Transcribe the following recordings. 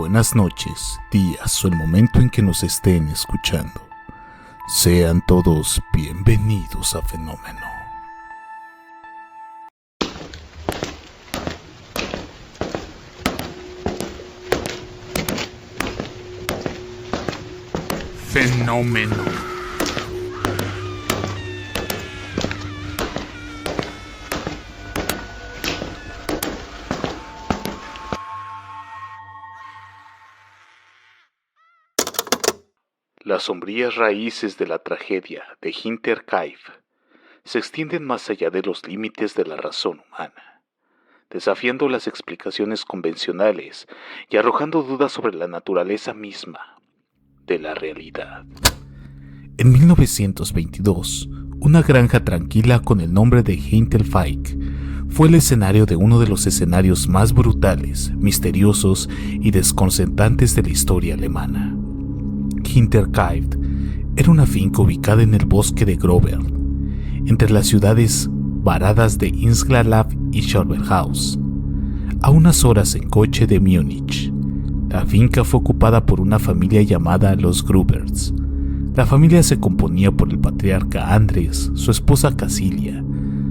buenas noches, días o el momento en que nos estén escuchando. Sean todos bienvenidos a Fenómeno. Fenómeno. Las sombrías raíces de la tragedia de Hinterkaifeck se extienden más allá de los límites de la razón humana, desafiando las explicaciones convencionales y arrojando dudas sobre la naturaleza misma de la realidad. En 1922, una granja tranquila con el nombre de Hinterkaifeck fue el escenario de uno de los escenarios más brutales, misteriosos y desconcertantes de la historia alemana. Hinterkaifeck era una finca ubicada en el bosque de Grover, entre las ciudades varadas de Insglav y Schorberhaus, a unas horas en coche de Múnich. La finca fue ocupada por una familia llamada los Grubers. La familia se componía por el patriarca Andres, su esposa Casilia,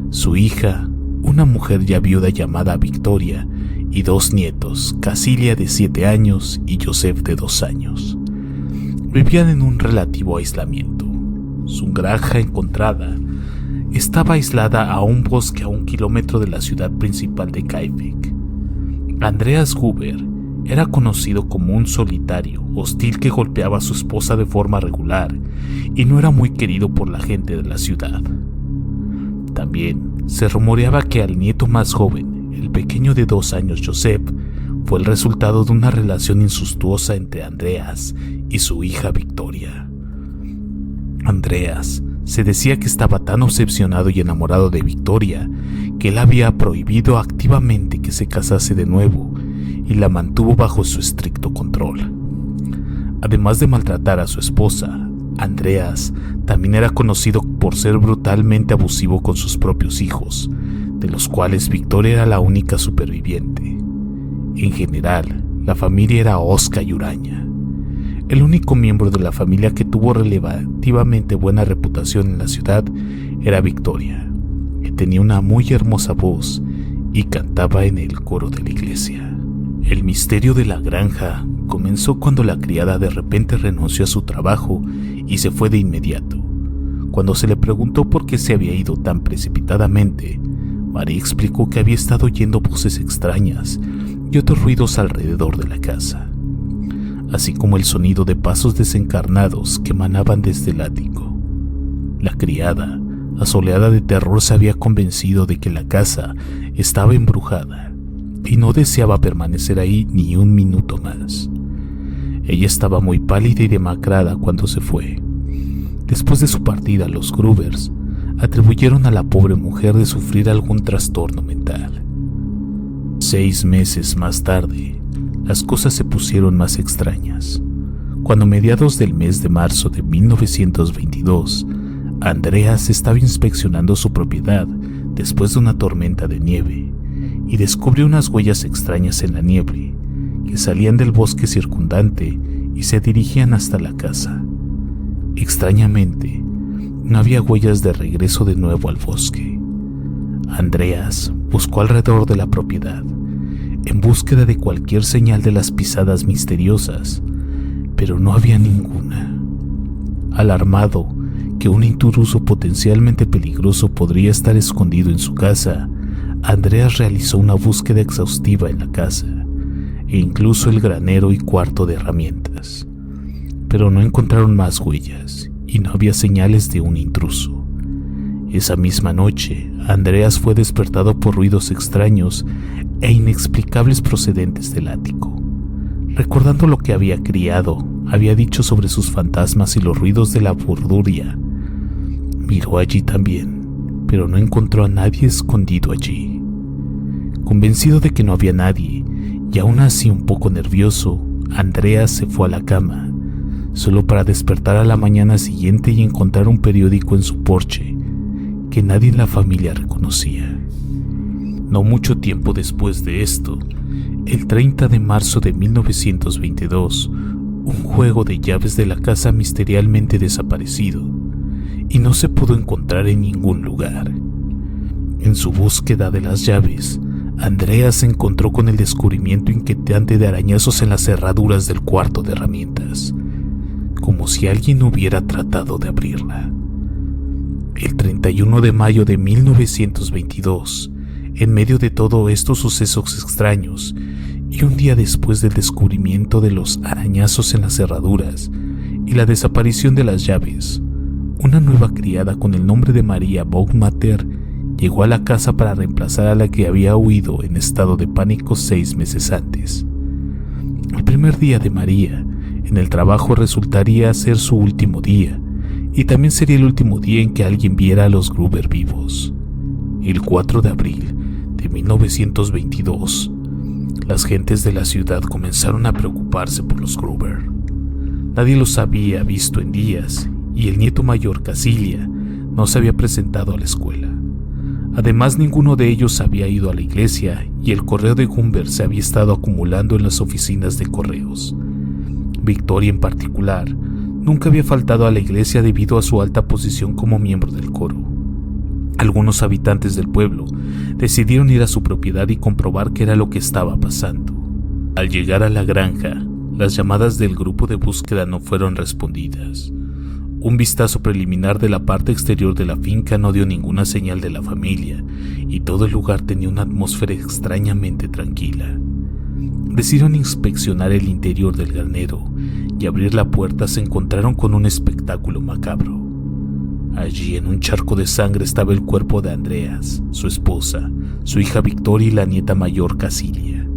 su hija, una mujer ya viuda llamada Victoria, y dos nietos, Casilia de 7 años y Joseph de 2 años. Vivían en un relativo aislamiento. Su granja encontrada estaba aislada a un bosque a 1 kilómetro de la ciudad principal de Kaifeck. Andreas Gruber era conocido como un solitario, hostil que golpeaba a su esposa de forma regular y no era muy querido por la gente de la ciudad. También se rumoreaba que al nieto más joven, el pequeño de 2 años Joseph, fue el resultado de una relación incestuosa entre Andreas y su hija Victoria. Andreas se decía que estaba tan obsesionado y enamorado de Victoria que él había prohibido activamente que se casase de nuevo y la mantuvo bajo su estricto control. Además de maltratar a su esposa, Andreas también era conocido por ser brutalmente abusivo con sus propios hijos, de los cuales Victoria era la única superviviente. En general, la familia era hosca y huraña. El único miembro de la familia que tuvo relativamente buena reputación en la ciudad era Victoria, que tenía una muy hermosa voz y cantaba en el coro de la iglesia. El misterio de la granja comenzó cuando la criada de repente renunció a su trabajo y se fue de inmediato. Cuando se le preguntó por qué se había ido tan precipitadamente, María explicó que había estado oyendo voces extrañas y otros ruidos alrededor de la casa, así como el sonido de pasos desencarnados que emanaban desde el ático. La criada, asoleada de terror, se había convencido de que la casa estaba embrujada y no deseaba permanecer ahí ni un minuto más. Ella estaba muy pálida y demacrada cuando se fue. Después de su partida, los Grubers atribuyeron a la pobre mujer de sufrir algún trastorno mental. 6 meses más tarde, las cosas se pusieron más extrañas. Cuando a mediados del mes de marzo de 1922, Andreas estaba inspeccionando su propiedad después de una tormenta de nieve y descubrió unas huellas extrañas en la nieve que salían del bosque circundante y se dirigían hasta la casa. Extrañamente, no había huellas de regreso de nuevo al bosque. Andreas buscó alrededor de la propiedad en búsqueda de cualquier señal de las pisadas misteriosas, pero no había ninguna. Alarmado que un intruso potencialmente peligroso podría estar escondido en su casa, Andreas realizó una búsqueda exhaustiva en la casa e incluso el granero y cuarto de herramientas, pero no encontraron más huellas y no había señales de un intruso. Esa misma noche, Andreas fue despertado por ruidos extraños e inexplicables procedentes del ático. Recordando lo que había había dicho sobre sus fantasmas y los ruidos de la burburia, miró allí también, pero no encontró a nadie escondido allí. Convencido de que no había nadie, y aún así un poco nervioso, Andreas se fue a la cama, solo para despertar a la mañana siguiente y encontrar un periódico en su porche que nadie en la familia reconocía. No mucho tiempo después de esto, el 30 de marzo de 1922, un juego de llaves de la casa misteriosamente desaparecido y no se pudo encontrar en ningún lugar. En su búsqueda de las llaves, Andrea se encontró con el descubrimiento inquietante de arañazos en las cerraduras del cuarto de herramientas, como si alguien hubiera tratado de abrirla. El 31 de mayo de 1922, en medio de todos estos sucesos extraños, y un día después del descubrimiento de los arañazos en las cerraduras y la desaparición de las llaves, una nueva criada con el nombre de María Baumgartner llegó a la casa para reemplazar a la que había huido en estado de pánico 6 meses antes. El primer día de María en el trabajo resultaría ser su último día, y también sería el último día en que alguien viera a los Gruber vivos. El 4 de abril de 1922, las gentes de la ciudad comenzaron a preocuparse por los Gruber. Nadie los había visto en días, y el nieto mayor, Casilia, no se había presentado a la escuela. Además, ninguno de ellos había ido a la iglesia, y el correo de Gumber se había estado acumulando en las oficinas de correos. Victoria, en particular, nunca había faltado a la iglesia debido a su alta posición como miembro del coro. Algunos habitantes del pueblo decidieron ir a su propiedad y comprobar qué era lo que estaba pasando. Al llegar a la granja, las llamadas del grupo de búsqueda no fueron respondidas. Un vistazo preliminar de la parte exterior de la finca no dio ninguna señal de la familia, y todo el lugar tenía una atmósfera extrañamente tranquila. Decidieron inspeccionar el interior del granero, y abrir la puerta se encontraron con un espectáculo macabro. Allí, en un charco de sangre, estaba el cuerpo de Andreas, su esposa, su hija Victoria y la nieta mayor, Casilia.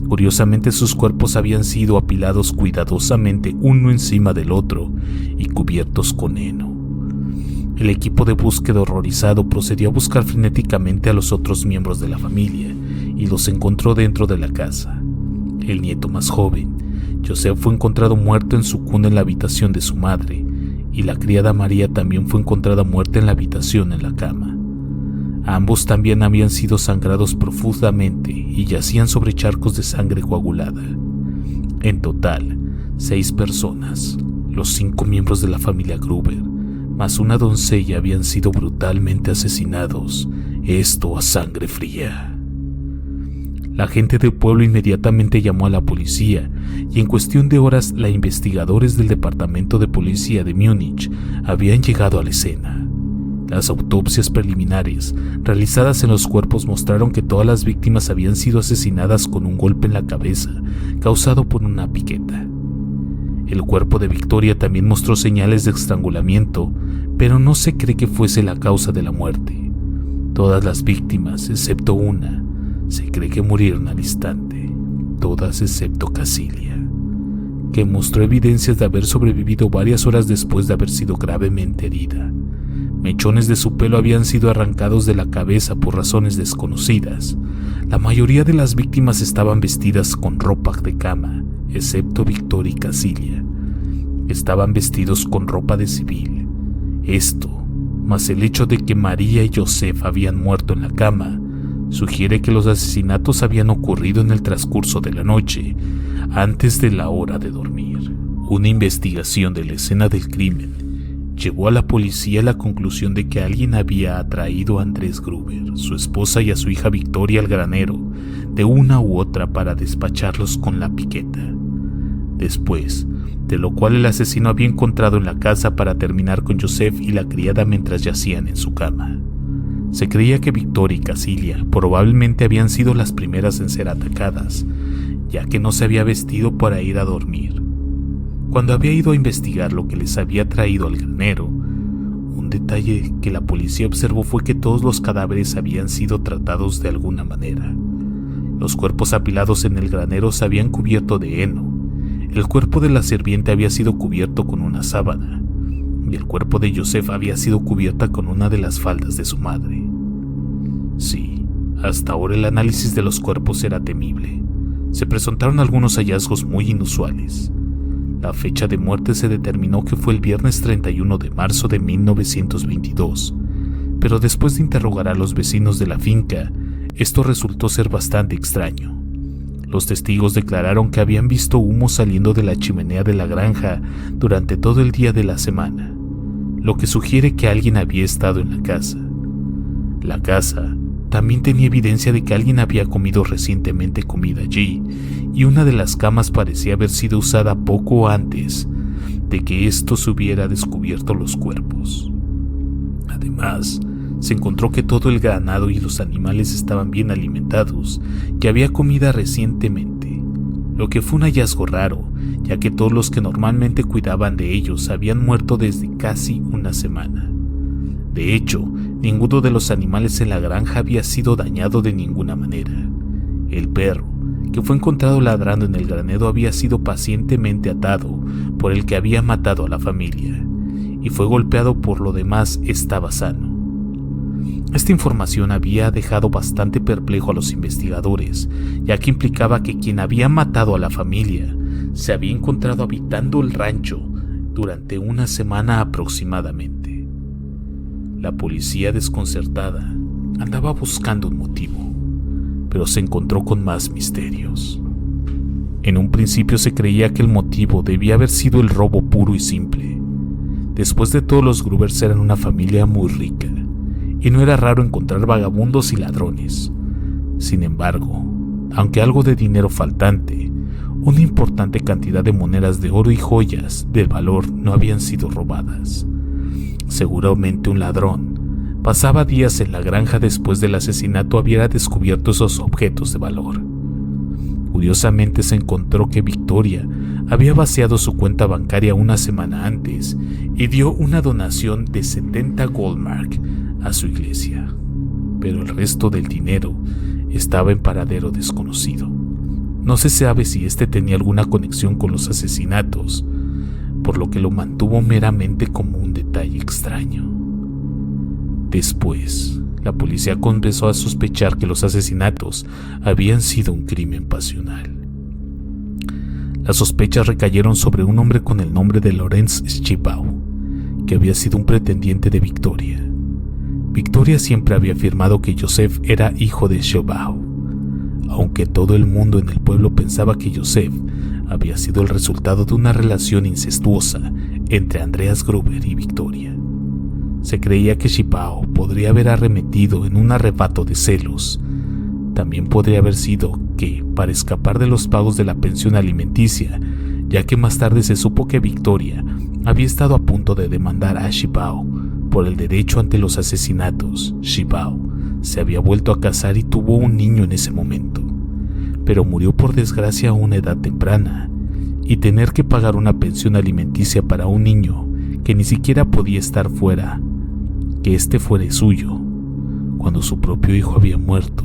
Curiosamente, sus cuerpos habían sido apilados cuidadosamente uno encima del otro y cubiertos con heno. El equipo de búsqueda horrorizado procedió a buscar frenéticamente a los otros miembros de la familia y los encontró dentro de la casa. El nieto más joven, Joseph, fue encontrado muerto en su cuna en la habitación de su madre, y la criada María también fue encontrada muerta en la habitación en la cama. Ambos también habían sido sangrados profundamente y yacían sobre charcos de sangre coagulada. En total, 6 personas, los 5 miembros de la familia Gruber, más una doncella, habían sido brutalmente asesinados, esto a sangre fría. La gente del pueblo inmediatamente llamó a la policía, y en cuestión de horas los investigadores del departamento de policía de Múnich habían llegado a la escena. Las autopsias preliminares realizadas en los cuerpos mostraron que todas las víctimas habían sido asesinadas con un golpe en la cabeza causado por una piqueta. El cuerpo de Victoria también mostró señales de estrangulamiento, pero no se cree que fuese la causa de la muerte. Todas las víctimas, excepto una, se cree que murieron al instante, todas excepto Casilia, que mostró evidencias de haber sobrevivido varias horas después de haber sido gravemente herida. Mechones de su pelo habían sido arrancados de la cabeza por razones desconocidas. La mayoría de las víctimas estaban vestidas con ropa de cama, excepto Victoria y Casilia. Estaban vestidos con ropa de civil. Esto, más el hecho de que María y Joseph habían muerto en la cama, sugiere que los asesinatos habían ocurrido en el transcurso de la noche, antes de la hora de dormir. Una investigación de la escena del crimen llevó a la policía a la conclusión de que alguien había atraído a Andrés Gruber, su esposa y a su hija Victoria al granero, de una u otra para despacharlos con la piqueta. Después, de lo cual el asesino había encontrado en la casa para terminar con Joseph y la criada mientras yacían en su cama. Se creía que Victoria y Casilia probablemente habían sido las primeras en ser atacadas, ya que no se había vestido para ir a dormir. Cuando había ido a investigar lo que les había traído al granero, un detalle que la policía observó fue que todos los cadáveres habían sido tratados de alguna manera. Los cuerpos apilados en el granero se habían cubierto de heno, el cuerpo de la sirvienta había sido cubierto con una sábana, y el cuerpo de Joseph había sido cubierta con una de las faldas de su madre. Sí, hasta ahora el análisis de los cuerpos era temible. Se presentaron algunos hallazgos muy inusuales. La fecha de muerte se determinó que fue el viernes 31 de marzo de 1922, pero después de interrogar a los vecinos de la finca, Esto resultó ser bastante extraño. Los testigos declararon que habían visto humo saliendo de la chimenea de la granja durante todo el día de la semana, lo que sugiere que alguien había estado en la casa. La casa también tenía evidencia de que alguien había comido recientemente comida allí, y una de las camas parecía haber sido usada poco antes de que estos hubiera descubierto los cuerpos. Además, se encontró que todo el ganado y los animales estaban bien alimentados y había comida recientemente, lo que fue un hallazgo raro, ya que todos los que normalmente cuidaban de ellos habían muerto desde casi una semana. De hecho, ninguno de los animales en la granja había sido dañado de ninguna manera. El perro, que fue encontrado ladrando en el granero, había sido pacientemente atado por el que había matado a la familia, y fue golpeado. Por lo demás estaba sano. Esta información había dejado bastante perplejo a los investigadores, ya que implicaba que quien había matado a la familia se había encontrado habitando el rancho durante una semana aproximadamente. La policía, desconcertada, andaba buscando un motivo, pero se encontró con más misterios. En un principio se creía que el motivo debía haber sido el robo puro y simple. Después de todo, los Grubers eran una familia muy rica, y no era raro encontrar vagabundos y ladrones. Sin embargo, aunque algo de dinero faltante, una importante cantidad de monedas de oro y joyas de valor no habían sido robadas. Seguramente un ladrón pasaba días en la granja después del asesinato hubiera descubierto esos objetos de valor. Curiosamente, se encontró que Victoria había vaciado su cuenta bancaria una semana antes y dio una donación de 70 goldmark a su iglesia, pero el resto del dinero estaba en paradero desconocido. No se sabe si este tenía alguna conexión con los asesinatos, por lo que lo mantuvo meramente como un detalle extraño. Después, la policía comenzó a sospechar que los asesinatos habían sido un crimen pasional. Las sospechas recayeron sobre un hombre con el nombre de Lawrence Schibau, que había sido un pretendiente de Victoria. Victoria siempre había afirmado que Joseph era hijo de Schibau, aunque todo el mundo en el pueblo pensaba que Joseph había sido el resultado de una relación incestuosa entre Andreas Gruber y Victoria. Se creía que Schibau podría haber arremetido en un arrebato de celos. También podría haber sido que, para escapar de los pagos de la pensión alimenticia, ya que más tarde se supo que Victoria había estado a punto de demandar a Schibau por el derecho ante los asesinatos. Schibau se había vuelto a casar y tuvo un niño en ese momento, pero murió por desgracia a una edad temprana, y tener que pagar una pensión alimenticia para un niño que ni siquiera podía estar fuera, que este fuera suyo, cuando su propio hijo había muerto,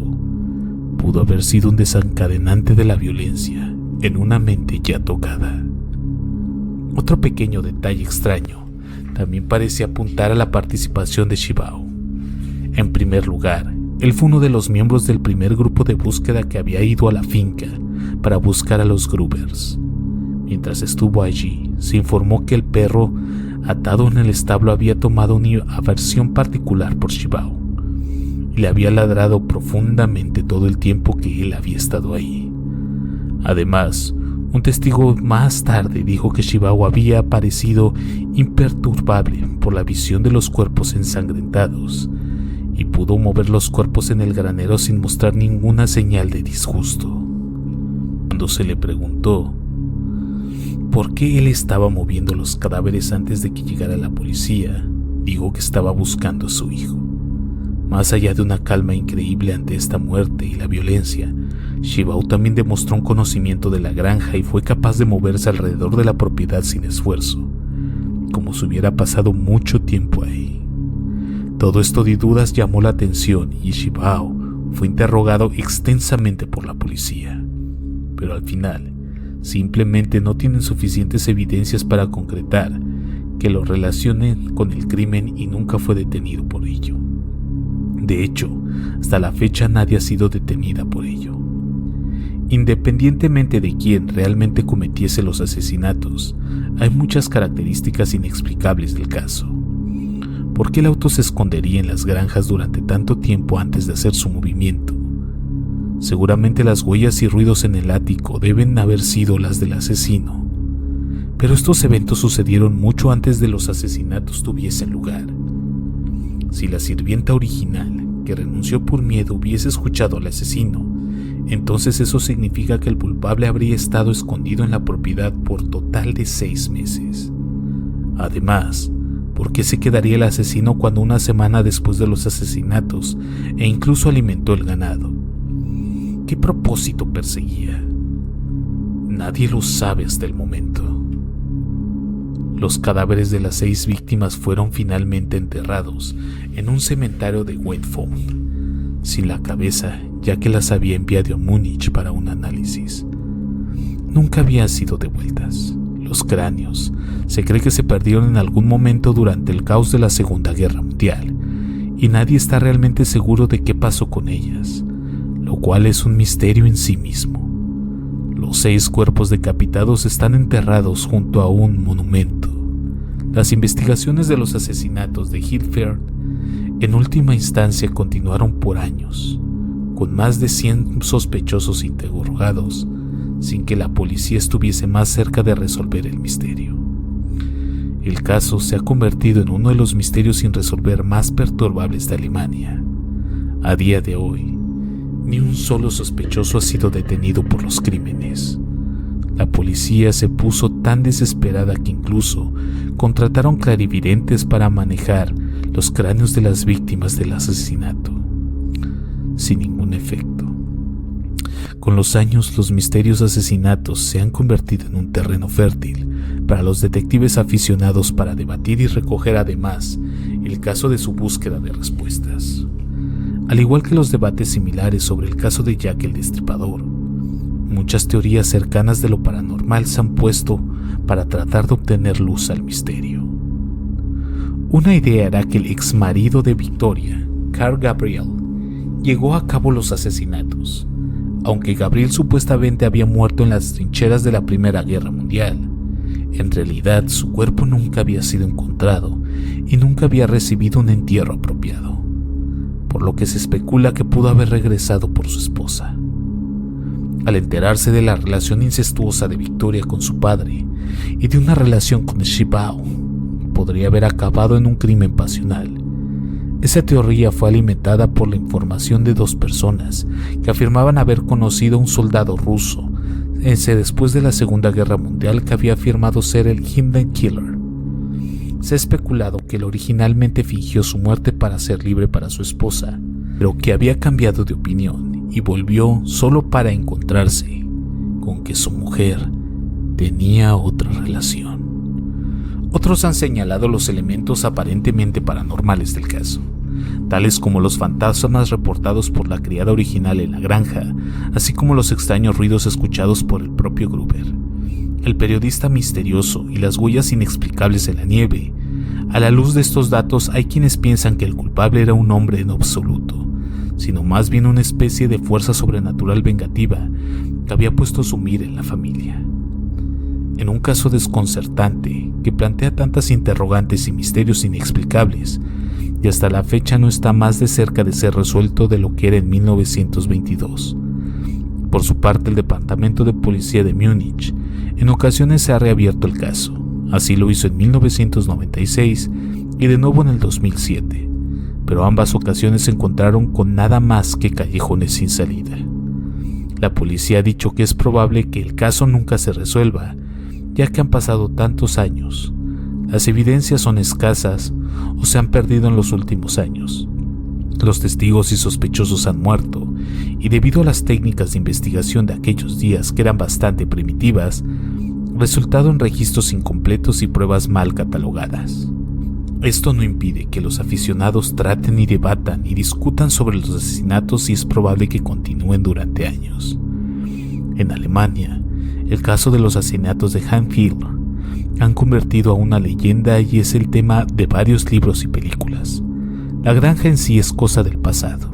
pudo haber sido un desencadenante de la violencia en una mente ya tocada. Otro pequeño detalle extraño también parece apuntar a la participación de Schibau. En primer lugar, él fue uno de los miembros del primer grupo de búsqueda que había ido a la finca para buscar a los Grubers. Mientras estuvo allí, se informó que el perro atado en el establo había tomado una aversión particular por Schibau y le había ladrado profundamente todo el tiempo que él había estado ahí. Además, un testigo más tarde dijo que Schibau había parecido imperturbable por la visión de los cuerpos ensangrentados y pudo mover los cuerpos en el granero sin mostrar ninguna señal de disgusto. Cuando se le preguntó por qué él estaba moviendo los cadáveres antes de que llegara la policía, dijo que estaba buscando a su hijo. Más allá de una calma increíble ante esta muerte y la violencia, Schibau también demostró un conocimiento de la granja y fue capaz de moverse alrededor de la propiedad sin esfuerzo, como si hubiera pasado mucho tiempo ahí. Todo esto de dudas llamó la atención y Schibau fue interrogado extensamente por la policía, pero al final simplemente no tienen suficientes evidencias para concretar que lo relacionen con el crimen y nunca fue detenido por ello. De hecho, hasta la fecha nadie ha sido detenida por ello. Independientemente de quién realmente cometiese los asesinatos, hay muchas características inexplicables del caso. ¿Por qué el auto se escondería en las granjas durante tanto tiempo antes de hacer su movimiento? Seguramente las huellas y ruidos en el ático deben haber sido las del asesino, pero estos eventos sucedieron mucho antes de los asesinatos tuviesen lugar. Si la sirvienta original, que renunció por miedo, hubiese escuchado al asesino, entonces eso significa que el culpable habría estado escondido en la propiedad por total de 6 meses. Además, ¿por qué se quedaría el asesino cuando una semana después de los asesinatos e incluso alimentó el ganado? ¿Qué propósito perseguía? Nadie lo sabe hasta el momento. Los cadáveres de las 6 víctimas fueron finalmente enterrados en un cementerio de Wentworth, sin la cabeza, ya que las había enviado a Múnich para un análisis. Nunca habían sido devueltas. Los cráneos se cree que se perdieron en algún momento durante el caos de la Segunda Guerra Mundial, y nadie está realmente seguro de qué pasó con ellas, lo cual es un misterio en sí mismo. Los 6 cuerpos decapitados están enterrados junto a un monumento. Las investigaciones de los asesinatos de Hilferd en última instancia continuaron por años, con más de 100 sospechosos interrogados, sin que la policía estuviese más cerca de resolver el misterio. El caso se ha convertido en uno de los misterios sin resolver más perturbables de Alemania. A día de hoy, ni un solo sospechoso ha sido detenido por los crímenes. La policía se puso tan desesperada que incluso contrataron clarividentes para manejar los cráneos de las víctimas del asesinato, sin ningún efecto. Con los años, los misteriosos asesinatos se han convertido en un terreno fértil para los detectives aficionados para debatir y recoger además el caso de su búsqueda de respuestas. Al igual que los debates similares sobre el caso de Jack el Destripador, muchas teorías cercanas de lo paranormal se han puesto para tratar de obtener luz al misterio. Una idea era que el ex marido de Victoria, Carl Gabriel, llevó a cabo los asesinatos. Aunque Gabriel supuestamente había muerto en las trincheras de la Primera Guerra Mundial, en realidad su cuerpo nunca había sido encontrado y nunca había recibido un entierro apropiado, por lo que se especula que pudo haber regresado por su esposa. Al enterarse de la relación incestuosa de Victoria con su padre y de una relación con Shibao, podría haber acabado en un crimen pasional. Esa teoría fue alimentada por la información de 2 personas que afirmaban haber conocido a un soldado ruso después de la Segunda Guerra Mundial que había afirmado ser el Hidden Killer. Se ha especulado que él originalmente fingió su muerte para ser libre para su esposa, pero que había cambiado de opinión y volvió solo para encontrarse con que su mujer tenía otra relación. Otros han señalado los elementos aparentemente paranormales del caso, tales como los fantasmas reportados por la criada original en la granja, así como los extraños ruidos escuchados por el propio Gruber, el periodista misterioso y las huellas inexplicables en la nieve. A la luz de estos datos hay quienes piensan que el culpable era un hombre en absoluto, sino más bien una especie de fuerza sobrenatural vengativa que había puesto su mira en la familia. En un caso desconcertante que plantea tantas interrogantes y misterios inexplicables, y hasta la fecha no está más de cerca de ser resuelto de lo que era en 1922. Por su parte, el Departamento de Policía de Múnich en ocasiones se ha reabierto el caso. Así lo hizo en 1996 y de nuevo en el 2007, pero ambas ocasiones se encontraron con nada más que callejones sin salida. La policía ha dicho que es probable que el caso nunca se resuelva, ya que han pasado tantos años. Las evidencias son escasas o se han perdido en los últimos años. Los testigos y sospechosos han muerto, y debido a las técnicas de investigación de aquellos días que eran bastante primitivas, resultado en registros incompletos y pruebas mal catalogadas. Esto no impide que los aficionados traten y debatan y discutan sobre los asesinatos y es probable que continúen durante años. En Alemania, el caso de los asesinatos de Hans Himmler han convertido a una leyenda y es el tema de varios libros y películas. La granja en sí es cosa del pasado,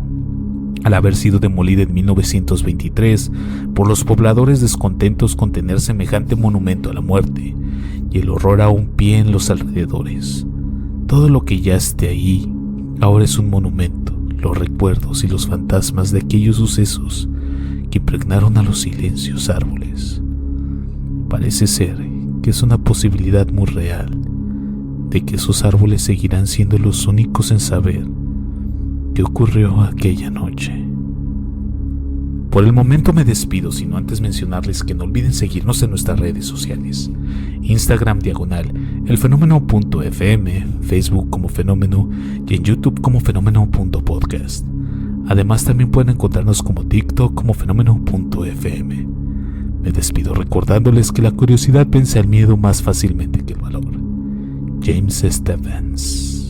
al haber sido demolida en 1923 por los pobladores descontentos con tener semejante monumento a la muerte y el horror aún pie en los alrededores. Todo lo que ya esté ahí ahora es un monumento, los recuerdos y los fantasmas de aquellos sucesos que impregnaron a los silencios árboles. Parece ser que es una posibilidad muy real de que esos árboles seguirán siendo los únicos en saber qué ocurrió aquella noche. Por el momento me despido, sino antes mencionarles que no olviden seguirnos en nuestras redes sociales: Instagram /elfenómeno.fm, Facebook como Fenómeno y en YouTube como Fenómeno.podcast. Además también pueden encontrarnos como TikTok como Fenómeno.fm. Me despido recordándoles que la curiosidad vence al miedo más fácilmente que el valor. James Stephens.